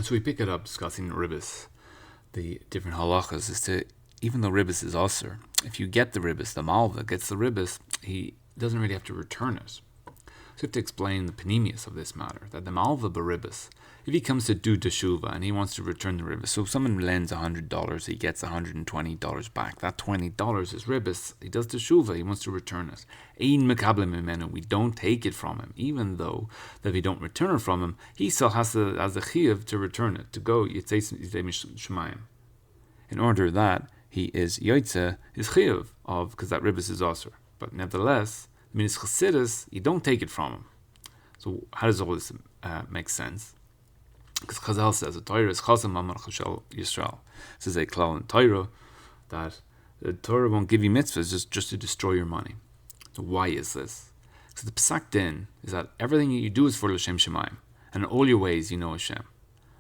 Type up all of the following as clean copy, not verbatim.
So we pick it up discussing Ribis, the different halachas, is to, even though Ribis is usher, if you get the Ribis, the Malva gets the Ribis, he doesn't really have to return it. So you have to explain the panemius of this matter, that the Malva Baribis, if he comes to do teshuva and he wants to return the Ribis, so if someone lends $100, he gets $120 back. That $20 is Ribis. He does teshuva, he wants to return it. Ein mekablim mimenu, we don't take it from him, even though that we don't return it from him, he still has the chiyuv to return it, to go yitzei shemayim. In order that he is yotzeh, his chiyuv of, because that Ribis is also. But nevertheless, I mean, it's chassidus, you don't take it from him. So how does all this make sense? Because Chazal says the Torah is chasam amar chashal Yisrael. It says a klal in Torah that the Torah won't give you mitzvahs just to destroy your money. So why is this? Because the Pesach Din is that everything you do is for L'Shem Shemaim, and in all your ways you know Hashem,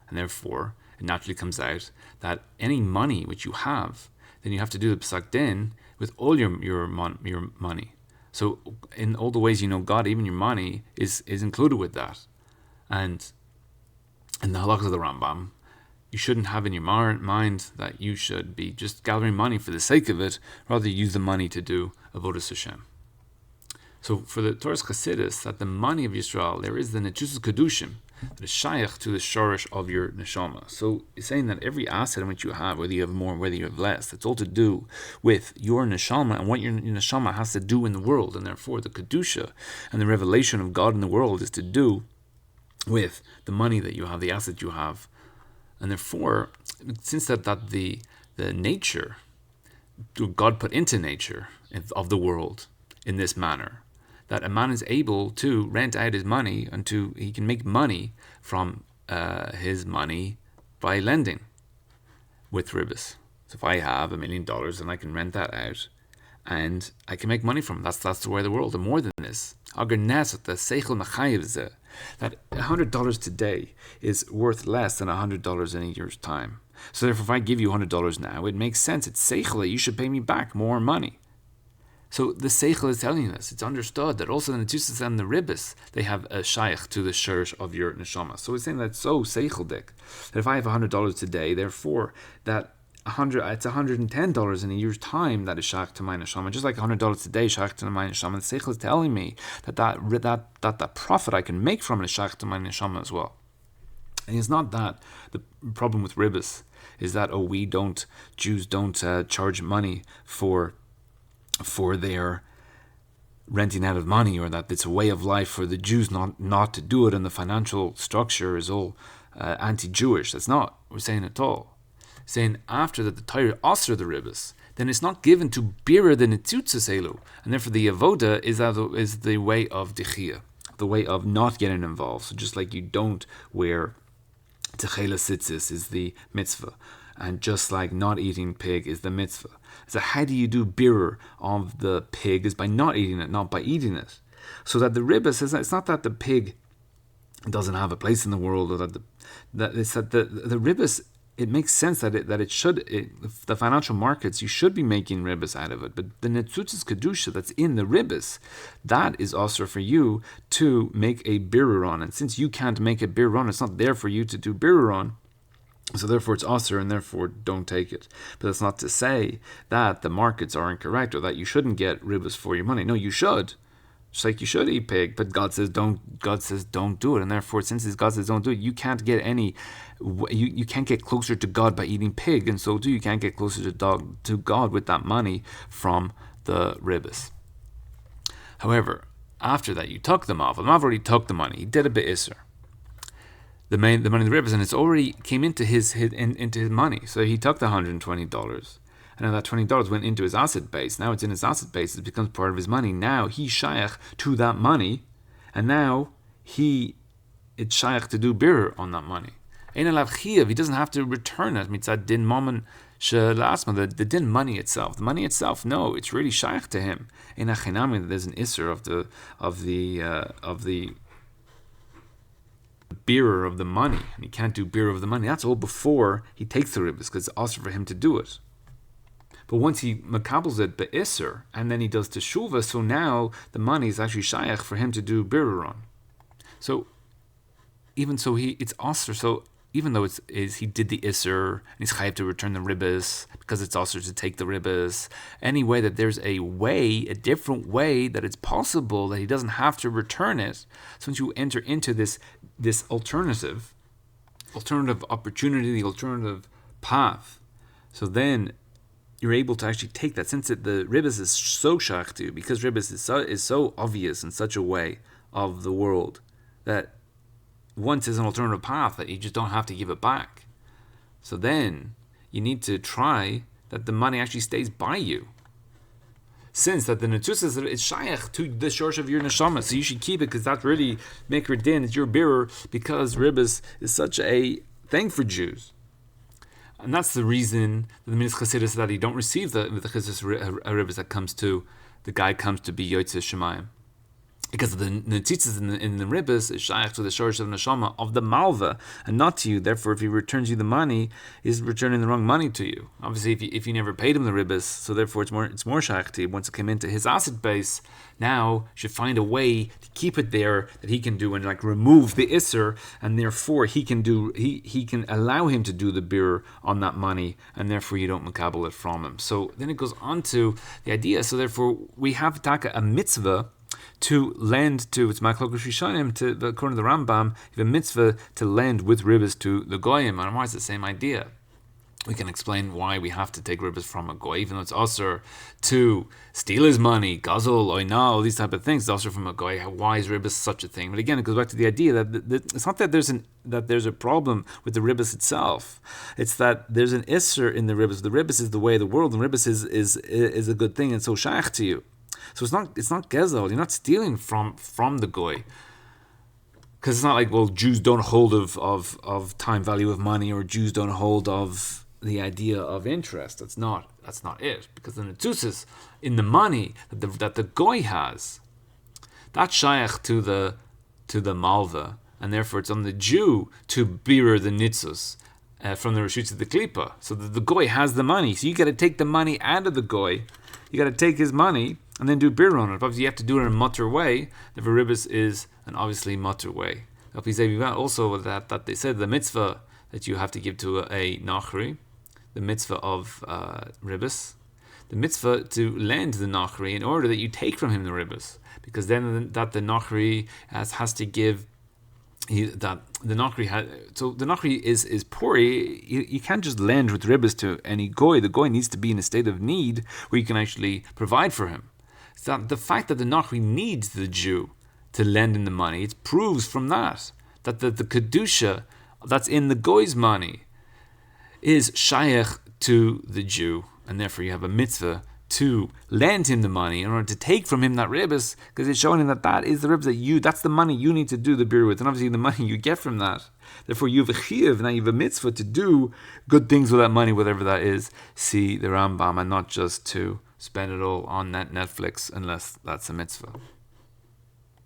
and therefore it naturally comes out that any money which you have, then you have to do the Pesach Din with all your money. So in all the ways you know God, even your money is included with that. And in the halachas of the Rambam, you shouldn't have in your mind that you should be just gathering money for the sake of it, rather use the money to do avodas Hashem. So for the Torah's Chassidus, that the money of Yisrael, there is the Netzusus Kedushim, that is shaykh to the shorish of your neshama. So it's saying that every asset in which you have, whether you have more, whether you have less, it's all to do with your neshama and what your neshama has to do in the world. And therefore the Kedusha and the revelation of God in the world is to do with the money that you have, the asset you have. And therefore, since that the nature, God put into nature of the world in this manner, that a man is able to rent out his money and he can make money from his money by lending with Ribis. So if I have $1 million and I can rent that out and I can make money from it, that's the way of the world. And more than this, that $100 today is worth less than $100 in a year's time. So therefore, if I give you $100 now, it makes sense. It's seichel that you should pay me back more money. So the seichel is telling us, it's understood that also the Netzusus and the Ribis, they have a shaykh to the shurish of your neshama. So it's saying that it's so seicheldik, that if I have $100 today, therefore that it's $110 in a year's time that is shaykh to my neshama. Just like $100 today shaykh to my neshama, the seichel is telling me that profit I can make from it is shaykh to my neshama as well. And it's not that the problem with Ribis is that Jews don't charge money for their renting out of money, or that it's a way of life for the Jews not to do it, and the financial structure is all anti-Jewish. That's not what we're saying at all. We're saying after that the Torah asr the Ribis, then it's not given to bira the netzutzas elu, and therefore the avoda is the way of dichia, the way of not getting involved. So just like you don't wear techela tzitzis is the mitzvah, and just like not eating pig is the mitzvah. So how do you do birur of the pig is by not eating it, not by eating it. So that the Ribis is, it's not that the pig doesn't have a place in the world, or that the Ribis, it makes sense that the financial markets, you should be making Ribis out of it. But the Netzutzis Kedusha that's in the Ribis, that is also for you to make a birur on. And since you can't make a birur on, it's not there for you to do birur on. So therefore it's asr, and therefore don't take it. But that's not to say that the markets are incorrect, or that you shouldn't get Ribis for your money. No, you should. Just like you should eat pig, but God says don't do it. And therefore, since God says don't do it, you can't get you can't get closer to God by eating pig, and so too you can't get closer to God with that money from the Ribis. However, after that you took the Mav already took the money, he did a be'isr. The money of the Ribis, and it's already came into his money. So he took the $120, and now that $20 went into his asset base. Now it's in his asset base; it becomes part of his money. Now he's shaykh to that money, and now it's shaykh to do birur on that money. Ein alav chiyav, he doesn't have to return it. Mitzad din mammon shelasma, the din money itself. The money itself, no, it's really shaykh to him. Ein achinami, there's an isser of the birur of the money, and he can't do birur of the money. That's all before he takes the Ribis, because it's also for him to do it. But once he makabels it be'isr, and then he does teshuva, so now the money is actually shaykh for him to do birur on. So even so, it's asr. So even though he did the Isser, and he's chayav to return the Ribis, because it's also to take the Ribis, any way that there's a different way that it's possible that he doesn't have to return it. So once you enter into this alternative opportunity, the alternative path, so then you're able to actually take that, since the Ribis is so shachtu, because Ribis is so obvious in such a way of the world, that once there's an alternative path that you just don't have to give it back. So then you need to try that the money actually stays by you. Since that the Netzus is shayach to the shorsh of your neshama, so you should keep it, because that's really Mikra Din, it's your bearer, because Ribis is such a thing for Jews. And that's the reason that the Minas Chasidus that you don't receive the Chasidus Ribis that comes to, the guy comes to be Yotzei Shemayim. Because the Netzitzes in the Ribis is shaykh to the shorish of neshama of the malva, and not to you. Therefore, if he returns you the money, he's returning the wrong money to you. Obviously, if you never paid him the Ribis, so therefore it's more shaykh to you. Once it came into his asset base, now should find a way to keep it there that he can do and like remove the isser, and therefore he can allow him to do the bir on that money, and therefore you don't makabel it from him. So then it goes on to the idea. So therefore we have a mitzvah to lend to, it's Ma'achlokas Rishonim, according to the Rambam, you have a mitzvah to lend with Ribis to the Goyim. And why is the same idea? We can explain why we have to take Ribis from a Goy, even though it's also to steal his money, gazol, oina, all these type of things. It's also from a Goy. Why is Ribis such a thing? But again, it goes back to the idea that it's not that there's a problem with the Ribis itself. It's that there's an isser in the Ribis. The Ribis is the way of the world, and Ribis is a good thing, and so shaykh to you. So it's not gezel. You're not stealing from the goy, because it's not like, well, Jews don't hold of time value of money, or Jews don't hold of the idea of interest. That's not it. Because the netzusis in the money that the goy has, that's shaykh to the malva, and therefore it's on the Jew to bear the nitzus from the reshutz of the klipa. So the goy has the money. So you got to take the money out of the goy. You got to take his money and then do bir on it. Obviously, you have to do it in a mutter way. The Ribis is an obviously mutter way. Also, that they said the mitzvah that you have to give to a nachri, the mitzvah of Ribis, the mitzvah to lend the nachri in order that you take from him the Ribis, because then that the nachri has to give. The nachri is poor. You can't just lend with Ribis to any goy. The goy needs to be in a state of need where you can actually provide for him. So the fact that the nachri needs the Jew to lend in the money, it proves from that the kedusha that's in the goy's money is shaykh to the Jew, and therefore you have a mitzvah to lend him the money in order to take from him that Ribis, because it's showing him that is the Ribis that's the money you need to do the bir with, and obviously the money you get from that. Therefore you have a chiyuv, now you have a mitzvah to do good things with that money, whatever that is. See the Rambam, and not just to spend it all on Netflix, unless that's a mitzvah.